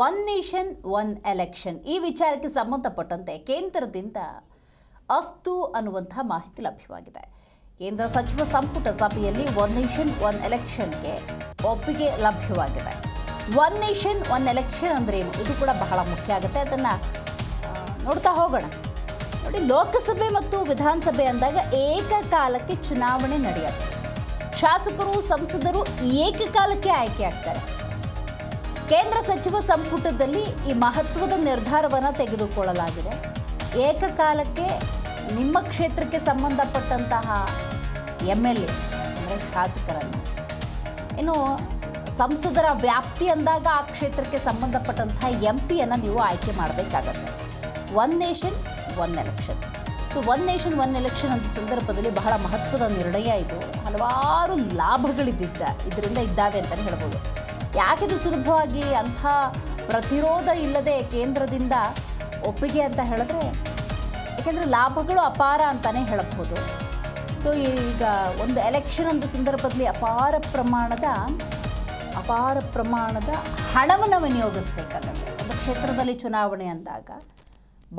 One nation one election ಈ ವಿಚಾರಕ್ಕೆ ಸಂಬಂಧಪಟ್ಟಂತೆ ಕೇಂದ್ರದಿಂದ ಅಸ್ತು ಅನ್ನುವಂಥ ಮಾಹಿತಿ ಲಭ್ಯವಾಗಿದೆ. ಕೇಂದ್ರ ಸಚಿವ ಸಂಪುಟ ಸಭೆಯಲ್ಲಿ ಒನ್ ನೇಷನ್ ಒನ್ ಎಲೆಕ್ಷನ್ಗೆ ಒಪ್ಪಿಗೆ ಲಭ್ಯವಾಗಿದೆ. ಒನ್ ನೇಷನ್ ಒನ್ ಎಲೆಕ್ಷನ್ ಅಂದ್ರೆ ಏನು, ಇದು ಕೂಡ ಬಹಳ ಮುಖ್ಯ ಆಗುತ್ತೆ. ಅದನ್ನು ನೋಡ್ತಾ ಹೋಗೋಣ. ನೋಡಿ, ಲೋಕಸಭೆ ಮತ್ತು ವಿಧಾನಸಭೆ ಅಂದಾಗ ಏಕಕಾಲಕ್ಕೆ ಚುನಾವಣೆ ನಡೆಯುತ್ತೆ. ಶಾಸಕರು ಸಂಸದರು ಏಕಕಾಲಕ್ಕೆ ಆಯ್ಕೆ ಆಗ್ತಾರೆ. ಕೇಂದ್ರ ಸಚಿವ ಸಂಪುಟದಲ್ಲಿ ಈ ಮಹತ್ವದ ನಿರ್ಧಾರವನ್ನು ತೆಗೆದುಕೊಳ್ಳಲಾಗಿದೆ. ಏಕಕಾಲಕ್ಕೆ ನಿಮ್ಮ ಕ್ಷೇತ್ರಕ್ಕೆ ಸಂಬಂಧಪಟ್ಟಂತಹ MLA ಅಂದರೆ ಶಾಸಕರನ್ನು, ಇನ್ನು ಸಂಸದರ ವ್ಯಾಪ್ತಿ ಅಂದಾಗ ಆ ಕ್ಷೇತ್ರಕ್ಕೆ ಸಂಬಂಧಪಟ್ಟಂತಹ MP ನೀವು ಆಯ್ಕೆ ಮಾಡಬೇಕಾಗತ್ತೆ. One nation one election. So one nation one election ಅಂತ ಸಂದರ್ಭದಲ್ಲಿ ಬಹಳ ಮಹತ್ವದ ನಿರ್ಣಯ ಇದು. ಹಲವಾರು ಇದರಿಂದ ಇದ್ದಾವೆ ಅಂತಲೇ ಹೇಳ್ಬೋದು. ಯಾಕಿದು ಸುಲಭವಾಗಿ ಅಂಥ ಪ್ರತಿರೋಧ ಇಲ್ಲದೆ ಕೇಂದ್ರದಿಂದ ಒಪ್ಪಿಗೆ ಅಂತ ಹೇಳಿದ್ರೆ, ಯಾಕೆಂದರೆ ಲಾಭಗಳು ಅಪಾರ ಅಂತಲೇ ಹೇಳಬಹುದು. ಸೊ ಈಗ ಒಂದು ಎಲೆಕ್ಷನ್ ಅಂತ ಸಂದರ್ಭದಲ್ಲಿ ಅಪಾರ ಪ್ರಮಾಣದ ಹಣವನ್ನು ವಿನಿಯೋಗಿಸಬೇಕಾಗತ್ತೆ. ಒಂದು ಕ್ಷೇತ್ರದಲ್ಲಿ ಚುನಾವಣೆ ಅಂದಾಗ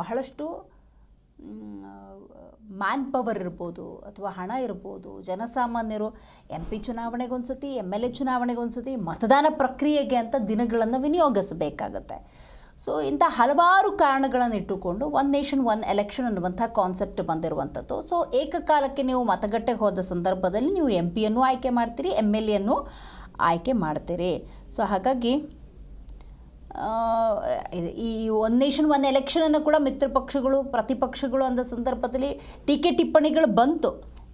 ಬಹಳಷ್ಟು ಮ್ಯಾನ್ ಪವರ್ ಇರ್ಬೋದು ಅಥವಾ ಹಣ ಇರ್ಬೋದು. ಜನಸಾಮಾನ್ಯರು MP ಚುನಾವಣೆಗೊಂದ್ಸತಿ, MLA ಚುನಾವಣೆಗೊಂದ್ಸತಿ, ಮತದಾನ ಪ್ರಕ್ರಿಯೆಗೆ ಅಂತ ದಿನಗಳನ್ನು ವಿನಿಯೋಗಿಸಬೇಕಾಗತ್ತೆ. ಸೊ ಇಂಥ ಹಲವಾರು ಕಾರಣಗಳನ್ನು ಇಟ್ಟುಕೊಂಡು ಒನ್ ನೇಷನ್ ಒನ್ ಎಲೆಕ್ಷನ್ ಅನ್ನುವಂಥ ಕಾನ್ಸೆಪ್ಟ್ ಬಂದಿರುವಂಥದ್ದು. ಸೊ ಏಕಕಾಲಕ್ಕೆ ನೀವು ಮತಗಟ್ಟೆಗೆ ಹೋದ ಸಂದರ್ಭದಲ್ಲಿ ನೀವು MP ಆಯ್ಕೆ ಮಾಡ್ತೀರಿ, MLA ಆಯ್ಕೆ ಮಾಡ್ತೀರಿ. ಸೊ ಹಾಗಾಗಿ ಈ ಒನ್ ನೇಷನ್ ಒನ್ ಎಲೆಕ್ಷನನ್ನು ಕೂಡ ಮಿತ್ರ ಪಕ್ಷಗಳು, ಪ್ರತಿಪಕ್ಷಗಳು ಅಂದ ಸಂದರ್ಭದಲ್ಲಿ ಟೀಕೆ ಟಿಪ್ಪಣಿಗಳು ಬಂತು.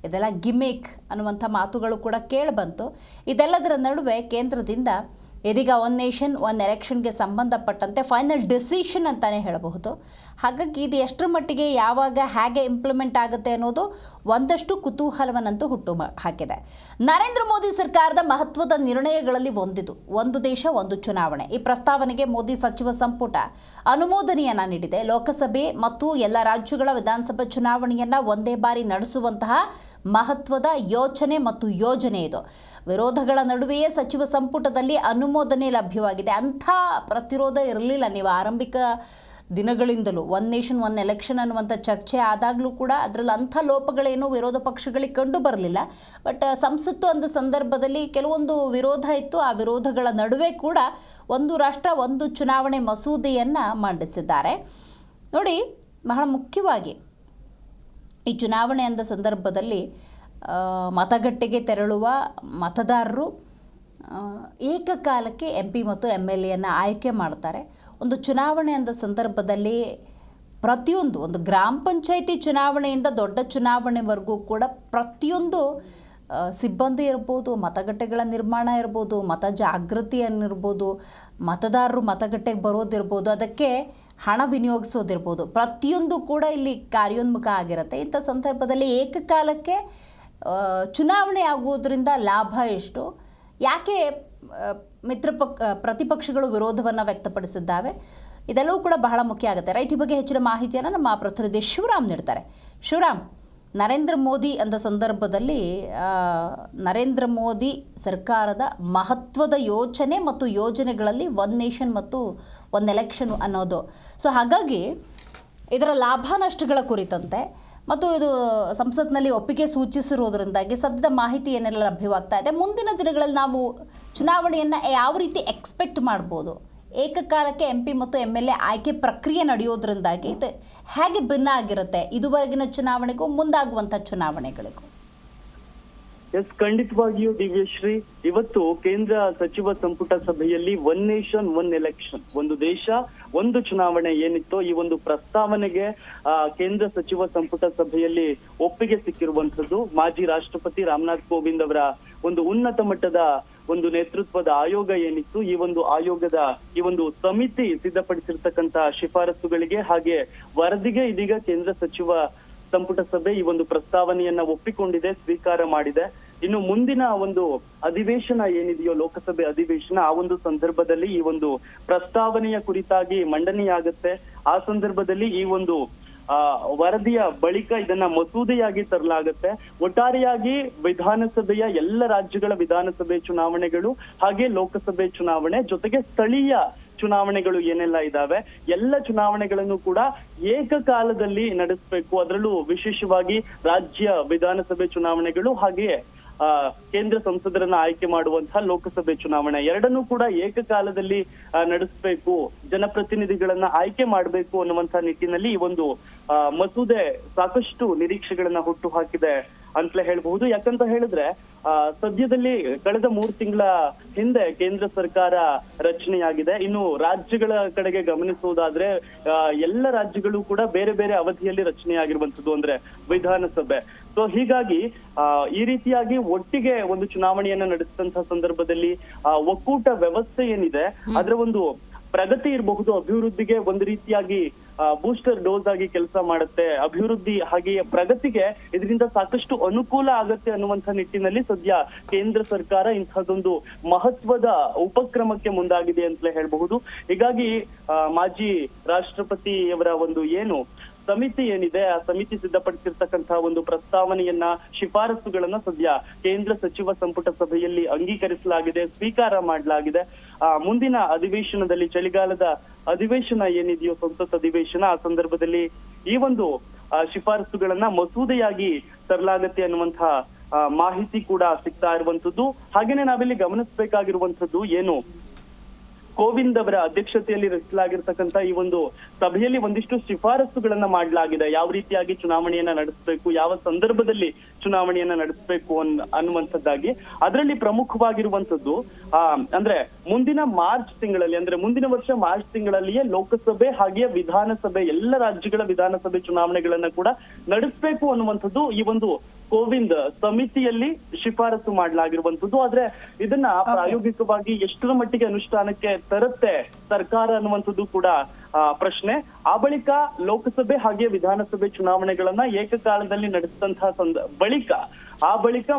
ಇದೆಲ್ಲ ಗಿಮಿಕ್ ಅನ್ನುವಂಥ ಮಾತುಗಳು ಕೂಡ ಕೇಳಿಬಂತು. ಇದೆಲ್ಲದರ ನಡುವೆ ಕೇಂದ್ರದಿಂದ ಇದೀಗ ಒನ್ ನೇಷನ್ ಒನ್ ಎಲೆಕ್ಷನ್ಗೆ ಸಂಬಂಧಪಟ್ಟಂತೆ ಫೈನಲ್ ಡಿಸಿಷನ್ ಅಂತಲೇ ಹೇಳಬಹುದು. ಹಾಗಾಗಿ ಇದು ಎಷ್ಟರ ಮಟ್ಟಿಗೆ ಯಾವಾಗ ಹೇಗೆ ಇಂಪ್ಲಿಮೆಂಟ್ ಆಗುತ್ತೆ ಅನ್ನೋದು ಒಂದಷ್ಟು ಕುತೂಹಲವನ್ನಂತೂ ಹುಟ್ಟು ಹಾಕಿದೆ. ನರೇಂದ್ರ ಮೋದಿ ಸರ್ಕಾರದ ಮಹತ್ವದ ನಿರ್ಣಯಗಳಲ್ಲಿ ಒಂದಿದು ಒಂದು ದೇಶ ಒಂದು ಚುನಾವಣೆ. ಈ ಪ್ರಸ್ತಾವನೆಗೆ ಮೋದಿ ಸಚಿವ ಸಂಪುಟ ಅನುಮೋದನೆಯನ್ನು ನೀಡಿದೆ. ಲೋಕಸಭೆ ಮತ್ತು ಎಲ್ಲ ರಾಜ್ಯಗಳ ವಿಧಾನಸಭಾ ಚುನಾವಣೆಯನ್ನು ಒಂದೇ ಬಾರಿ ನಡೆಸುವಂತಹ ಮಹತ್ವದ ಯೋಚನೆ ಮತ್ತು ಯೋಜನೆ ಇದು. ವಿರೋಧಗಳ ನಡುವೆಯೇ ಸಚಿವ ಸಂಪುಟದಲ್ಲಿ ಅನುಮೋದನೆ ಲಭ್ಯವಾಗಿದೆ. ಅಂಥ ಪ್ರತಿರೋಧ ಇರಲಿಲ್ಲ. ನೀವು ಆರಂಭಿಕ ದಿನಗಳಿಂದಲೂ ಒನ್ ನೇಷನ್ ಒನ್ ಎಲೆಕ್ಷನ್ ಅನ್ನುವಂಥ ಚರ್ಚೆ ಆದಾಗಲೂ ಕೂಡ ಅದರಲ್ಲಿ ಅಂಥ ಲೋಪಗಳೇನೂ ವಿರೋಧ ಪಕ್ಷಗಳಿಗೆ ಕಂಡು ಬರಲಿಲ್ಲ. ಬಟ್ ಸಂಸತ್ತು ಅಂದ ಸಂದರ್ಭದಲ್ಲಿ ಕೆಲವೊಂದು ವಿರೋಧ ಇತ್ತು. ಆ ವಿರೋಧಗಳ ನಡುವೆ ಕೂಡ ಒಂದು ರಾಷ್ಟ್ರ ಒಂದು ಚುನಾವಣೆ ಮಸೂದೆಯನ್ನು ಮಂಡಿಸಿದ್ದಾರೆ. ನೋಡಿ, ಬಹಳ ಮುಖ್ಯವಾಗಿ ಈ ಚುನಾವಣೆ ಅಂದ ಸಂದರ್ಭದಲ್ಲಿ ಮತಗಟ್ಟೆಗೆ ತೆರಳುವ ಮತದಾರರು ಏಕಕಾಲಕ್ಕೆ MP ಮತ್ತು MLA ಆಯ್ಕೆ ಮಾಡ್ತಾರೆ. ಒಂದು ಚುನಾವಣೆ ಅಂದ ಸಂದರ್ಭದಲ್ಲಿ ಪ್ರತಿಯೊಂದು ಒಂದು ಗ್ರಾಮ ಪಂಚಾಯಿತಿ ಚುನಾವಣೆಯಿಂದ ದೊಡ್ಡ ಚುನಾವಣೆವರೆಗೂ ಕೂಡ ಪ್ರತಿಯೊಂದು ಸಿಬ್ಬಂದಿ ಇರ್ಬೋದು, ಮತಗಟ್ಟೆಗಳ ನಿರ್ಮಾಣ ಇರ್ಬೋದು, ಮತ ಜಾಗೃತಿಯನ್ನಿರ್ಬೋದು, ಮತದಾರರು ಮತಗಟ್ಟೆಗೆ ಬರೋದಿರ್ಬೋದು, ಅದಕ್ಕೆ ಹಣ ವಿನಿಯೋಗಿಸೋದಿರ್ಬೋದು, ಪ್ರತಿಯೊಂದು ಕೂಡ ಇಲ್ಲಿ ಕಾರ್ಯೋನ್ಮುಖ ಆಗಿರುತ್ತೆ. ಇಂಥ ಸಂದರ್ಭದಲ್ಲಿ ಏಕಕಾಲಕ್ಕೆ ಚುನಾವಣೆ ಆಗುವುದರಿಂದ ಲಾಭ ಎಷ್ಟು, ಯಾಕೆ ಪ್ರತಿಪಕ್ಷಗಳು ವಿರೋಧವನ್ನು ವ್ಯಕ್ತಪಡಿಸಿದ್ದಾವೆ, ಇದೆಲ್ಲವೂ ಕೂಡ ಬಹಳ ಮುಖ್ಯ ಆಗುತ್ತೆ. ರೈಟ್, ಈ ಬಗ್ಗೆ ಹೆಚ್ಚಿನ ಮಾಹಿತಿಯನ್ನು ನಮ್ಮ ಪ್ರತಿನಿಧಿ ಶಿವರಾಮ್ ನೀಡ್ತಾರೆ. ಶಿವರಾಮ್, ನರೇಂದ್ರ ಮೋದಿ ಅಂದ ಸಂದರ್ಭದಲ್ಲಿ ನರೇಂದ್ರ ಮೋದಿ ಸರ್ಕಾರದ ಮಹತ್ವದ ಯೋಚನೆ ಮತ್ತು ಯೋಜನೆಗಳಲ್ಲಿ ಒನ್ ನೇಷನ್ ಮತ್ತು ಒನ್ ಎಲೆಕ್ಷನ್ ಅನ್ನೋದು. ಸೊ ಹಾಗಾಗಿ ಇದರ ಲಾಭ ನಷ್ಟಗಳ ಕುರಿತಂತೆ ಮತ್ತು ಇದು ಸಂಸತ್ನಲ್ಲಿ ಒಪ್ಪಿಗೆ ಸೂಚಿಸಿರುವುದರಿಂದಾಗಿ ಸದ್ಯದ ಮಾಹಿತಿ ಏನೆಲ್ಲ ಲಭ್ಯವಾಗ್ತಾ ಇದೆ, ಮುಂದಿನ ದಿನಗಳಲ್ಲಿ ನಾವು ಚುನಾವಣೆಯನ್ನು ಯಾವ ರೀತಿ ಎಕ್ಸ್ಪೆಕ್ಟ್ ಮಾಡ್ಬೋದು, ಏಕಕಾಲಕ್ಕೆ MP ಮತ್ತು MLA ಆಯ್ಕೆ ಪ್ರಕ್ರಿಯೆ ನಡೆಯೋದ್ರಿಂದಾಗಿ ಇದು ಹೇಗೆ ಭಿನ್ನ ಆಗಿರುತ್ತೆ ಇದುವರೆಗಿನ ಚುನಾವಣೆಗೂ ಮುಂದಾಗುವಂಥ ಚುನಾವಣೆಗಳಿಗೂ? ಎಸ್, ಖಂಡಿತವಾಗಿಯೂ ದಿವ್ಯಶ್ರೀ, ಇವತ್ತು ಕೇಂದ್ರ ಸಚಿವ ಸಂಪುಟ ಸಭೆಯಲ್ಲಿ ಒನ್ ನೇಷನ್ ಒನ್ ಎಲೆಕ್ಷನ್, ಒಂದು ದೇಶ ಒಂದು ಚುನಾವಣೆ ಏನಿತ್ತೋ ಈ ಒಂದು ಪ್ರಸ್ತಾವನೆಗೆ ಕೇಂದ್ರ ಸಚಿವ ಸಂಪುಟ ಸಭೆಯಲ್ಲಿ ಒಪ್ಪಿಗೆ ಸಿಕ್ಕಿರುವಂತದ್ದು. ಮಾಜಿ ರಾಷ್ಟ್ರಪತಿ ರಾಮನಾಥ್ ಕೋವಿಂದ್ ಅವರ ಒಂದು ಉನ್ನತ ಮಟ್ಟದ ಒಂದು ನೇತೃತ್ವದ ಆಯೋಗ ಏನಿತ್ತು, ಈ ಒಂದು ಆಯೋಗದ ಈ ಒಂದು ಸಮಿತಿ ಸಿದ್ಧಪಡಿಸಿರ್ತಕ್ಕಂತಹ ಶಿಫಾರಸುಗಳಿಗೆ ಹಾಗೆ ವರದಿಗೆ ಇದೀಗ ಕೇಂದ್ರ ಸಚಿವ ಸಂಪುಟ ಸಭೆ ಈ ಒಂದು ಪ್ರಸ್ತಾವನೆಯನ್ನ ಒಪ್ಪಿಕೊಂಡಿದೆ, ಸ್ವೀಕಾರ ಮಾಡಿದೆ. ಇನ್ನು ಮುಂದಿನ ಒಂದು ಅಧಿವೇಶನ ಏನಿದೆಯೋ, ಲೋಕಸಭೆ ಅಧಿವೇಶನ, ಆ ಒಂದು ಸಂದರ್ಭದಲ್ಲಿ ಈ ಒಂದು ಪ್ರಸ್ತಾವನೆಯ ಕುರಿತಾಗಿ ಮಂಡನೆಯಾಗುತ್ತೆ. ಆ ಸಂದರ್ಭದಲ್ಲಿ ಈ ಒಂದು ವರದಿಯ ಬಳಿಕ ಇದನ್ನ ಮಸೂದೆಯಾಗಿ ತರಲಾಗುತ್ತೆ. ಒಟ್ಟಾರೆಯಾಗಿ ವಿಧಾನಸಭೆಯ ಎಲ್ಲ ರಾಜ್ಯಗಳ ವಿಧಾನಸಭೆ ಚುನಾವಣೆಗಳು ಹಾಗೆ ಲೋಕಸಭೆ ಚುನಾವಣೆ ಜೊತೆಗೆ ಸ್ಥಳೀಯ ಚುನಾವಣೆಗಳು ಏನೆಲ್ಲ ಇದಾವೆ ಎಲ್ಲ ಚುನಾವಣೆಗಳನ್ನು ಕೂಡ ಏಕಕಾಲದಲ್ಲಿ ನಡೆಸಬೇಕು. ಅದರಲ್ಲೂ ವಿಶೇಷವಾಗಿ ರಾಜ್ಯ ವಿಧಾನಸಭೆ ಚುನಾವಣೆಗಳು ಹಾಗೆಯೇ ಕೇಂದ್ರ ಸಂಸದರನ್ನ ಆಯ್ಕೆ ಮಾಡುವಂತಹ ಲೋಕಸಭೆ ಚುನಾವಣೆ ಎರಡನ್ನೂ ಕೂಡ ಏಕಕಾಲದಲ್ಲಿ ನಡೆಸಬೇಕು, ಜನಪ್ರತಿನಿಧಿಗಳನ್ನ ಆಯ್ಕೆ ಮಾಡಬೇಕು ಅನ್ನುವಂತಹ ನಿಟ್ಟಿನಲ್ಲಿ ಈ ಒಂದು ಮಸೂದೆ ಸಾಕಷ್ಟು ನಿರೀಕ್ಷೆಗಳನ್ನ ಹುಟ್ಟು ಹಾಕಿದೆ ಅಂತಲೇ ಹೇಳ್ಬಹುದು. ಯಾಕಂತ ಹೇಳಿದ್ರೆ ಸದ್ಯದಲ್ಲಿ ಕಳೆದ 3 ತಿಂಗಳ ಹಿಂದೆ ಕೇಂದ್ರ ಸರ್ಕಾರ ರಚನೆಯಾಗಿದೆ. ಇನ್ನು ರಾಜ್ಯಗಳ ಕಡೆಗೆ ಗಮನಿಸುವುದಾದ್ರೆ ಎಲ್ಲ ರಾಜ್ಯಗಳು ಕೂಡ ಬೇರೆ ಬೇರೆ ಅವಧಿಯಲ್ಲಿ ರಚನೆಯಾಗಿರುವಂತದ್ದು ಅಂದ್ರೆ ವಿಧಾನಸಭೆ. ಸೊ ಹೀಗಾಗಿ ಈ ರೀತಿಯಾಗಿ ಒಟ್ಟಿಗೆ ಒಂದು ಚುನಾವಣೆಯನ್ನ ನಡೆಸಿದಂತಹ ಸಂದರ್ಭದಲ್ಲಿ ಒಕ್ಕೂಟ ವ್ಯವಸ್ಥೆ ಏನಿದೆ ಅದರ ಒಂದು ಪ್ರಗತಿ ಇರಬಹುದು, ಅಭಿವೃದ್ಧಿಗೆ ಒಂದು ರೀತಿಯಾಗಿ ಬೂಸ್ಟರ್ ಡೋಸ್ ಆಗಿ ಕೆಲಸ ಮಾಡುತ್ತೆ. ಅಭಿವೃದ್ಧಿ ಹಾಗೆಯೇ ಪ್ರಗತಿಗೆ ಇದರಿಂದ ಸಾಕಷ್ಟು ಅನುಕೂಲ ಆಗತ್ತೆ ಅನ್ನುವಂಥ ನಿಟ್ಟಿನಲ್ಲಿ ಸದ್ಯ ಕೇಂದ್ರ ಸರ್ಕಾರ ಇಂಥದ್ದೊಂದು ಮಹತ್ವದ ಉಪಕ್ರಮಕ್ಕೆ ಮುಂದಾಗಿದೆ ಅಂತಲೇ ಹೇಳ್ಬಹುದು. ಹೀಗಾಗಿ ಮಾಜಿ ರಾಷ್ಟ್ರಪತಿಯವರ ಒಂದು ಏನು ಸಮಿತಿ ಏನಿದೆ ಆ ಸಮಿತಿ ಸಿದ್ಧಪಡಿಸಿರ್ತಕ್ಕಂತಹ ಒಂದು ಪ್ರಸ್ತಾವನೆಯನ್ನ ಶಿಫಾರಸುಗಳನ್ನ ಸದ್ಯ ಕೇಂದ್ರ ಸಚಿವ ಸಂಪುಟ ಸಭೆಯಲ್ಲಿ ಅಂಗೀಕರಿಸಲಾಗಿದೆ, ಸ್ವೀಕಾರ ಮಾಡಲಾಗಿದೆ. ಮುಂದಿನ ಅಧಿವೇಶನದಲ್ಲಿ ಚಳಿಗಾಲದ ಅಧಿವೇಶನ ಏನಿದೆಯೋ ಸಂಸತ್ ಅಧಿವೇಶನ ಆ ಸಂದರ್ಭದಲ್ಲಿ ಈ ಒಂದು ಶಿಫಾರಸುಗಳನ್ನ ಮಸೂದೆಯಾಗಿ ತರಲಾಗತ್ತೆ ಅನ್ನುವಂತಹ ಮಾಹಿತಿ ಕೂಡ ಸಿಗ್ತಾ ಇರುವಂತದ್ದು. ಹಾಗೇನೆ ನಾವಿಲ್ಲಿ ಗಮನಿಸಬೇಕಾಗಿರುವಂತದ್ದು ಏನು, ಕೋವಿಂದ್ ಅವರ ಅಧ್ಯಕ್ಷತೆಯಲ್ಲಿ ರಚಿಸಲಾಗಿರ್ತಕ್ಕಂಥ ಈ ಒಂದು ಸಭೆಯಲ್ಲಿ ಒಂದಿಷ್ಟು ಶಿಫಾರಸುಗಳನ್ನ ಮಾಡಲಾಗಿದೆ. ಯಾವ ರೀತಿಯಾಗಿ ಚುನಾವಣೆಯನ್ನ ನಡೆಸಬೇಕು, ಯಾವ ಸಂದರ್ಭದಲ್ಲಿ ಚುನಾವಣೆಯನ್ನ ನಡೆಸಬೇಕು ಅನ್ನುವಂಥದ್ದಾಗಿ. ಅದರಲ್ಲಿ ಪ್ರಮುಖವಾಗಿರುವಂತದ್ದು ಅಂದ್ರೆ ಮುಂದಿನ ಮಾರ್ಚ್ ತಿಂಗಳಲ್ಲಿ, ಅಂದ್ರೆ ಮುಂದಿನ ವರ್ಷ ಮಾರ್ಚ್ ತಿಂಗಳಲ್ಲಿಯೇ ಲೋಕಸಭೆ ಹಾಗೆಯೇ ವಿಧಾನಸಭೆ ಎಲ್ಲ ರಾಜ್ಯಗಳ ವಿಧಾನಸಭೆ ಚುನಾವಣೆಗಳನ್ನ ಕೂಡ ನಡೆಸಬೇಕು ಅನ್ನುವಂಥದ್ದು ಈ ಒಂದು ಕೋವಿಂದ್ ಸಮಿತಿಯಲ್ಲಿ ಶಿಫಾರಸು ಮಾಡಲಾಗಿರುವಂತದ್ದು. ಆದ್ರೆ ಇದನ್ನ ಪ್ರಾಯೋಗಿಕವಾಗಿ ಎಷ್ಟರ ಮಟ್ಟಿಗೆ ಅನುಷ್ಠಾನಕ್ಕೆ ತರುತ್ತೆ ಸರ್ಕಾರ ಅನ್ನುವಂಥದ್ದು ಕೂಡ ಪ್ರಶ್ನೆ. ಆ ಬಳಿಕ ಲೋಕಸಭೆ ಹಾಗೆ ವಿಧಾನಸಭೆ ಚುನಾವಣೆಗಳನ್ನ ಏಕಕಾಲದಲ್ಲಿ ನಡೆಸಿದಂತಹ ಬಳಿಕ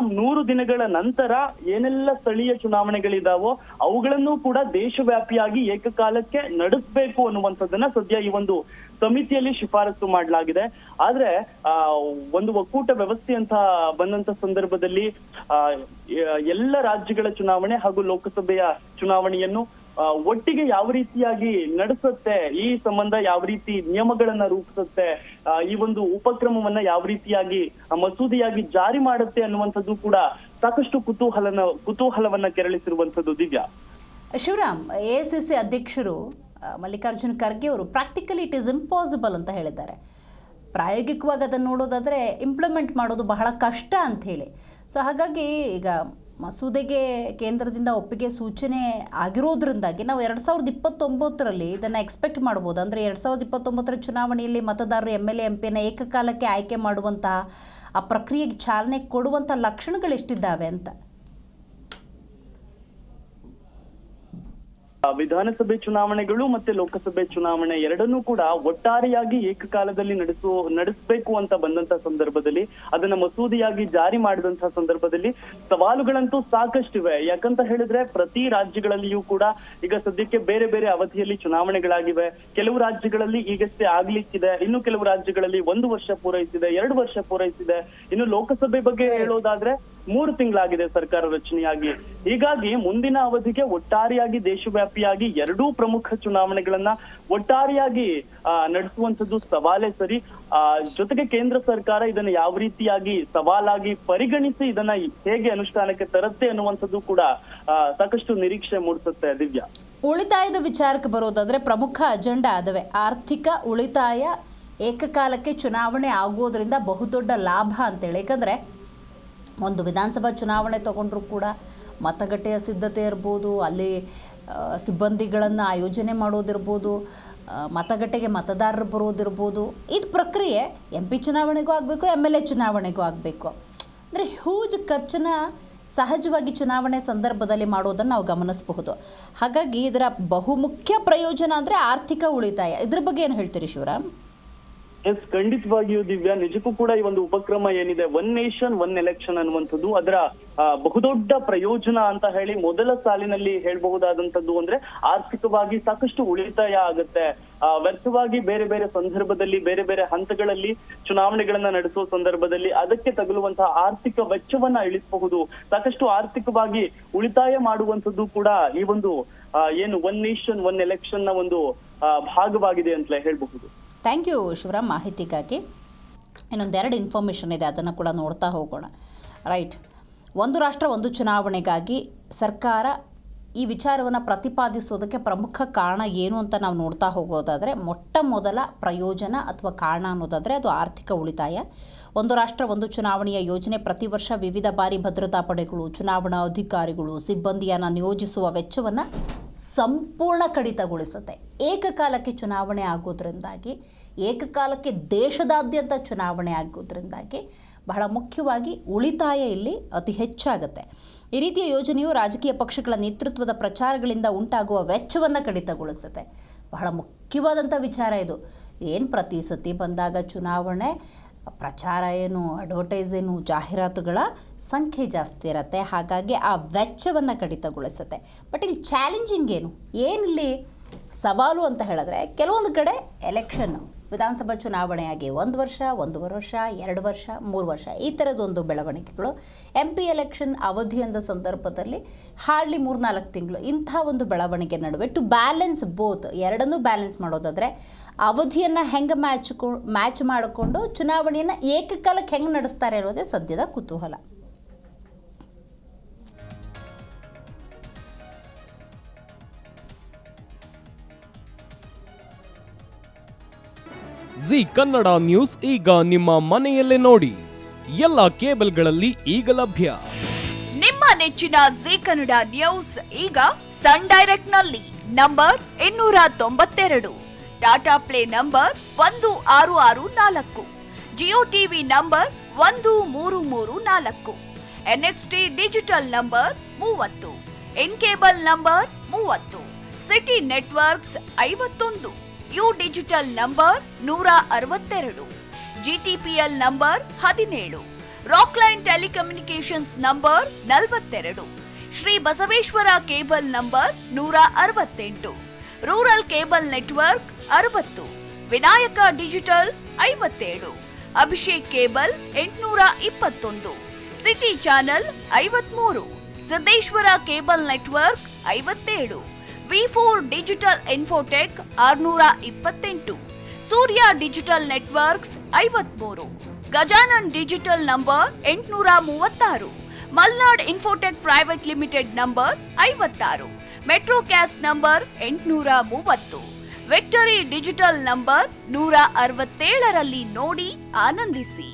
100 ದಿನಗಳ ನಂತರ ಏನೆಲ್ಲ ಸ್ಥಳೀಯ ಚುನಾವಣೆಗಳಿದಾವೋ ಅವುಗಳನ್ನು ಕೂಡ ದೇಶವ್ಯಾಪಿಯಾಗಿ ಏಕಕಾಲಕ್ಕೆ ನಡೆಸಬೇಕು ಅನ್ನುವಂಥದ್ದನ್ನ ಸದ್ಯ ಈ ಒಂದು ಸಮಿತಿಯಲ್ಲಿ ಶಿಫಾರಸು ಮಾಡಲಾಗಿದೆ. ಆದ್ರೆ ಒಂದು ಒಕ್ಕೂಟ ವ್ಯವಸ್ಥೆ ಅಂತ ಬಂದಂತ ಸಂದರ್ಭದಲ್ಲಿ ಎಲ್ಲ ರಾಜ್ಯಗಳ ಚುನಾವಣೆ ಹಾಗೂ ಲೋಕಸಭೆಯ ಚುನಾವಣೆಯನ್ನು ಒಟ್ಟಿಗೆ ಯಾವ ರೀತಿಯಾಗಿ ನಡೆಸುತ್ತೆ, ಈ ಸಂಬಂಧ ಯಾವ ರೀತಿ ನಿಯಮಗಳನ್ನ ರೂಪಿಸುತ್ತೆ, ಈ ಒಂದು ಉಪಕ್ರಮವನ್ನ ಯಾವ ರೀತಿಯಾಗಿ ಮಸೂದೆಯಾಗಿ ಜಾರಿ ಮಾಡುತ್ತೆ ಅನ್ನುವಂಥದ್ದು ಕೂಡ ಸಾಕಷ್ಟು ಕುತೂಹಲವನ್ನ ಕೆರಳಿಸಿರುವಂತದ್ದು. ದಿವ್ಯಾ, ಶಿವರಾಮ್, ಎಐಸಿಸಿ ಅಧ್ಯಕ್ಷರು ಮಲ್ಲಿಕಾರ್ಜುನ್ ಖರ್ಗೆ ಅವರು ಪ್ರಾಕ್ಟಿಕಲಿ ಇಟ್ ಈಸ್ ಇಂಪಾಸಿಬಲ್ ಅಂತ ಹೇಳಿದ್ದಾರೆ. ಪ್ರಾಯೋಗಿಕವಾಗಿ ಅದನ್ನು ನೋಡೋದಾದರೆ ಇಂಪ್ಲಿಮೆಂಟ್ ಮಾಡೋದು ಬಹಳ ಕಷ್ಟ ಅಂತ ಹೇಳಿ. ಸೊ ಹಾಗಾಗಿ ಈಗ ಮಸೂದೆಗೆ ಕೇಂದ್ರದಿಂದ ಒಪ್ಪಿಗೆ ಸೂಚನೆ ಆಗಿರೋದ್ರಿಂದಾಗಿ ನಾವು 2029ರಲ್ಲಿ ಇದನ್ನು ಎಕ್ಸ್ಪೆಕ್ಟ್ ಮಾಡ್ಬೋದು. ಅಂದರೆ 2029ರ ಚುನಾವಣೆಯಲ್ಲಿ ಮತದಾರರು MLA MP ಏಕಕಾಲಕ್ಕೆ ಆಯ್ಕೆ ಮಾಡುವಂತಹ ಆ ಪ್ರಕ್ರಿಯೆಗೆ ಚಾಲನೆ ಕೊಡುವಂಥ ಲಕ್ಷಣಗಳು ಎಷ್ಟಿದ್ದಾವೆ ಅಂತ. ವಿಧಾನಸಭೆ ಚುನಾವಣೆಗಳು ಮತ್ತೆ ಲೋಕಸಭೆ ಚುನಾವಣೆ ಎರಡನ್ನೂ ಕೂಡ ಒಟ್ಟಾರೆಯಾಗಿ ಏಕಕಾಲದಲ್ಲಿ ನಡೆಸಬೇಕು ಅಂತ ಬಂದಂತ ಸಂದರ್ಭದಲ್ಲಿ, ಅದನ್ನ ಮಸೂದೆಯಾಗಿ ಜಾರಿ ಮಾಡಿದಂತಹ ಸಂದರ್ಭದಲ್ಲಿ ಸವಾಲುಗಳಂತೂ ಸಾಕಷ್ಟಿವೆ. ಯಾಕಂತ ಹೇಳಿದ್ರೆ ಪ್ರತಿ ರಾಜ್ಯಗಳಲ್ಲಿಯೂ ಕೂಡ ಈಗ ಸದ್ಯಕ್ಕೆ ಬೇರೆ ಬೇರೆ ಅವಧಿಯಲ್ಲಿ ಚುನಾವಣೆಗಳಾಗಿವೆ. ಕೆಲವು ರಾಜ್ಯಗಳಲ್ಲಿ ಈಗಷ್ಟೇ ಆಗ್ಲಿಕ್ಕಿದೆ, ಇನ್ನು ಕೆಲವು ರಾಜ್ಯಗಳಲ್ಲಿ 1 ವರ್ಷ ಪೂರೈಸಿದೆ, 2 ವರ್ಷ ಪೂರೈಸಿದೆ. ಇನ್ನು ಲೋಕಸಭೆ ಬಗ್ಗೆ ಹೇಳೋದಾದ್ರೆ 3 ತಿಂಗಳಾಗಿದೆ ಸರ್ಕಾರ ರಚನೆಯಾಗಿ. ಹೀಗಾಗಿ ಮುಂದಿನ ಅವಧಿಗೆ ಒಟ್ಟಾರೆಯಾಗಿ ದೇಶವ್ಯಾಪಿಯಾಗಿ 2 ಪ್ರಮುಖ ಚುನಾವಣೆಗಳನ್ನ ಒಟ್ಟಾರೆಯಾಗಿ ನಡೆಸುವಂತದ್ದು ಸವಾಲೇ ಸರಿ. ಜೊತೆಗೆ ಕೇಂದ್ರ ಸರ್ಕಾರ ಇದನ್ನ ಯಾವ ರೀತಿಯಾಗಿ ಸವಾಲಾಗಿ ಪರಿಗಣಿಸಿ ಇದನ್ನ ಹೇಗೆ ಅನುಷ್ಠಾನಕ್ಕೆ ತರುತ್ತೆ ಅನ್ನುವಂಥದ್ದು ಕೂಡ ಸಾಕಷ್ಟು ನಿರೀಕ್ಷೆ ಮೂಡಿಸುತ್ತೆ. ದಿವ್ಯಾ, ಉಳಿತಾಯದ ವಿಚಾರಕ್ಕೆ ಬರೋದಾದ್ರೆ ಪ್ರಮುಖ ಅಜೆಂಡಾ ಅದವೇ ಆರ್ಥಿಕ ಉಳಿತಾಯ. ಏಕಕಾಲಕ್ಕೆ ಚುನಾವಣೆ ಆಗೋದ್ರಿಂದ ಬಹುದೊಡ್ಡ ಲಾಭ ಅಂತೇಳಿ. ಯಾಕಂದರೆ ಒಂದು ವಿಧಾನಸಭಾ ಚುನಾವಣೆ ತಗೊಂಡ್ರೂ ಕೂಡ ಮತಗಟ್ಟೆಯ ಸಿದ್ಧತೆ ಇರ್ಬೋದು, ಅಲ್ಲಿ ಸಿಬ್ಬಂದಿಗಳನ್ನು ಆಯೋಜನೆ ಮಾಡೋದಿರ್ಬೋದು, ಮತಗಟ್ಟೆಗೆ ಮತದಾರರು ಬರೋದಿರ್ಬೋದು, ಇದು ಪ್ರಕ್ರಿಯೆ MP ಚುನಾವಣೆಗೂ ಆಗಬೇಕು, MLA ಚುನಾವಣೆಗೂ ಆಗಬೇಕು. ಅಂದರೆ ಹ್ಯೂಜ್ ಖರ್ಚನ್ನು ಸಹಜವಾಗಿ ಚುನಾವಣೆ ಸಂದರ್ಭದಲ್ಲಿ ಮಾಡೋದನ್ನು ನಾವು ಗಮನಿಸಬಹುದು. ಹಾಗಾಗಿ ಇದರ ಬಹುಮುಖ್ಯ ಪ್ರಯೋಜನ ಅಂದರೆ ಆರ್ಥಿಕ ಉಳಿತಾಯ. ಇದ್ರ ಬಗ್ಗೆ ಏನು ಹೇಳ್ತೀರಿ ಶಿವರಾಮ್? ಎಸ್, ಖಂಡಿತವಾಗಿಯೂ ದಿವ್ಯಾ, ನಿಜಕ್ಕೂ ಕೂಡ ಈ ಒಂದು ಉಪಕ್ರಮ ಏನಿದೆ ಒನ್ ನೇಷನ್ ಒನ್ ಎಲೆಕ್ಷನ್ ಅನ್ನುವಂಥದ್ದು ಅದರ ಬಹುದೊಡ್ಡ ಪ್ರಯೋಜನ ಅಂತ ಹೇಳಿ ಮೊದಲ ಸಾಲಿನಲ್ಲಿ ಹೇಳಬಹುದಾದಂತದ್ದು ಅಂದ್ರೆ ಆರ್ಥಿಕವಾಗಿ ಸಾಕಷ್ಟು ಉಳಿತಾಯ ಆಗುತ್ತೆ. ವ್ಯರ್ಥವಾಗಿ ಬೇರೆ ಬೇರೆ ಸಂದರ್ಭದಲ್ಲಿ ಬೇರೆ ಬೇರೆ ಹಂತಗಳಲ್ಲಿ ಚುನಾವಣೆಗಳನ್ನ ನಡೆಸುವ ಸಂದರ್ಭದಲ್ಲಿ ಅದಕ್ಕೆ ತಗುಲುವಂತಹ ಆರ್ಥಿಕ ವೆಚ್ಚವನ್ನ ಇಳಿಸಬಹುದು. ಸಾಕಷ್ಟು ಆರ್ಥಿಕವಾಗಿ ಉಳಿತಾಯ ಮಾಡುವಂಥದ್ದು ಕೂಡ ಈ ಒಂದು ಏನು ಒನ್ ನೇಷನ್ ಒನ್ ಎಲೆಕ್ಷನ್ ನ ಒಂದು ಭಾಗವಾಗಿದೆ ಅಂತಲೇ ಹೇಳಬಹುದು. ಥ್ಯಾಂಕ್ ಯು ಶಿವರಾಮ್ ಮಾಹಿತಿಗಾಗಿ. ಇನ್ನೊಂದೆರಡು ಇನ್ಫಾರ್ಮೇಷನ್ ಇದೆ, ಅದನ್ನು ಕೂಡ ನೋಡ್ತಾ ಹೋಗೋಣ. ರೈಟ್, ಒಂದು ರಾಷ್ಟ್ರ ಒಂದು ಚುನಾವಣೆಗಾಗಿ ಸರ್ಕಾರ ಈ ವಿಚಾರವನ್ನು ಪ್ರತಿಪಾದಿಸೋದಕ್ಕೆ ಪ್ರಮುಖ ಕಾರಣ ಏನು ಅಂತ ನಾವು ನೋಡ್ತಾ ಹೋಗೋದಾದರೆ, ಮೊಟ್ಟ ಮೊದಲ ಪ್ರಯೋಜನ ಅಥವಾ ಕಾರಣ ಅನ್ನೋದಾದರೆ ಅದು ಆರ್ಥಿಕ ಉಳಿತಾಯ. ಒಂದು ರಾಷ್ಟ್ರ ಒಂದು ಚುನಾವಣೆಯ ಯೋಜನೆ ಪ್ರತಿ ವರ್ಷ ವಿವಿಧ ಬಾರಿ ಭದ್ರತಾ ಪಡೆಗಳು, ಚುನಾವಣಾ ಅಧಿಕಾರಿಗಳು, ಸಿಬ್ಬಂದಿಯನ್ನು ನಿಯೋಜಿಸುವ ವೆಚ್ಚವನ್ನು ಸಂಪೂರ್ಣ ಕಡಿತಗೊಳಿಸುತ್ತೆ. ಏಕಕಾಲಕ್ಕೆ ಚುನಾವಣೆ ಆಗೋದ್ರಿಂದಾಗಿ, ಏಕಕಾಲಕ್ಕೆ ದೇಶದಾದ್ಯಂತ ಚುನಾವಣೆ ಆಗೋದ್ರಿಂದಾಗಿ ಬಹಳ ಮುಖ್ಯವಾಗಿ ಉಳಿತಾಯ ಇಲ್ಲಿ ಅತಿ ಹೆಚ್ಚಾಗುತ್ತೆ. ಈ ರೀತಿಯ ಯೋಜನೆಯು ರಾಜಕೀಯ ಪಕ್ಷಗಳ ನೇತೃತ್ವದ ಪ್ರಚಾರಗಳಿಂದ ಉಂಟಾಗುವ ವೆಚ್ಚವನ್ನು ಕಡಿತಗೊಳಿಸುತ್ತೆ. ಬಹಳ ಮುಖ್ಯವಾದಂಥ ವಿಚಾರ ಇದು. ಏನು ಪ್ರತಿ ಸತಿ ಬಂದಾಗ ಚುನಾವಣೆ ಪ್ರಚಾರ ಏನು, ಅಡ್ವರ್ಟೈಸ್ ಏನು, ಜಾಹೀರಾತುಗಳ ಸಂಖ್ಯೆ ಜಾಸ್ತಿ ಇರುತ್ತೆ. ಹಾಗಾಗಿ ಆ ವೆಚ್ಚವನ್ನು ಕಡಿತಗೊಳಿಸುತ್ತೆ. ಬಟ್ ಇಲ್ಲಿ ಚಾಲೆಂಜಿಂಗ್ ಏನಿಲ್ಲಿ ಸವಾಲು ಅಂತ ಹೇಳಿದ್ರೆ, ಕೆಲವೊಂದು ಕಡೆ ಎಲೆಕ್ಷನ್ ವಿಧಾನಸಭಾ ಚುನಾವಣೆಯಾಗಿ 1 ವರ್ಷ, 1.5 ವರ್ಷ, 2 ವರ್ಷ, 3 ವರ್ಷ ಈ ಥರದೊಂದು ಬೆಳವಣಿಗೆಗಳು. MP ಎಲೆಕ್ಷನ್ ಅವಧಿ ಅಂದ ಸಂದರ್ಭದಲ್ಲಿ ಹಾರ್ಡ್ಲಿ 3-4 ತಿಂಗಳು ಇಂಥ ಒಂದು ಬೆಳವಣಿಗೆ ನಡುವೆ ಟು ಬ್ಯಾಲೆನ್ಸ್ ಬೋತ್, ಎರಡನ್ನೂ ಬ್ಯಾಲೆನ್ಸ್ ಮಾಡೋದಾದರೆ ಅವಧಿಯನ್ನು ಹೆಂಗೆ ಮ್ಯಾಚ್ ಮಾಡಿಕೊಂಡು ಚುನಾವಣೆಯನ್ನು ಏಕಕಾಲಕ್ಕೆ ಹೆಂಗೆ ನಡೆಸ್ತಾರೆ ಅನ್ನೋದೇ ಸದ್ಯದ ಕುತೂಹಲ. ಜಿ ಕನ್ನಡ ನ್ಯೂಸ್ ಈಗ ನಿಮ್ಮ ಮನೆಯಲ್ಲೇ ನೋಡಿ. ಎಲ್ಲ ಕೇಬಲ್ಗಳಲ್ಲಿ ಈಗ ಲಭ್ಯ. ನಿಮ್ಮ ನೆಚ್ಚಿನ ಜಿ ಕನ್ನಡ ನ್ಯೂಸ್ ಈಗ ಸನ್ ಡೈರೆಕ್ಟ್ ನಲ್ಲಿ number 292, Tata play number 1664, Jio TV number 1334, NXT digital number 30, in cable number 30, city networks 51, U digital number 162, GTPL number 17, Rockline telecommunications number 42, Shri Basaveshwara cable number 168, rural cable network 60, Vinayaka digital 57, Abhishek cable 821, city channel 53, Siddeshwara cable network 57, V4 digital Infotech 628, Surya digital networks 53, Gajanan digital number 836, Malnad infotech private limited number 56, metrocast number 830, victory digital number 167ರಲ್ಲಿ ನೋಡಿ ಆನಂದಿಸಿ.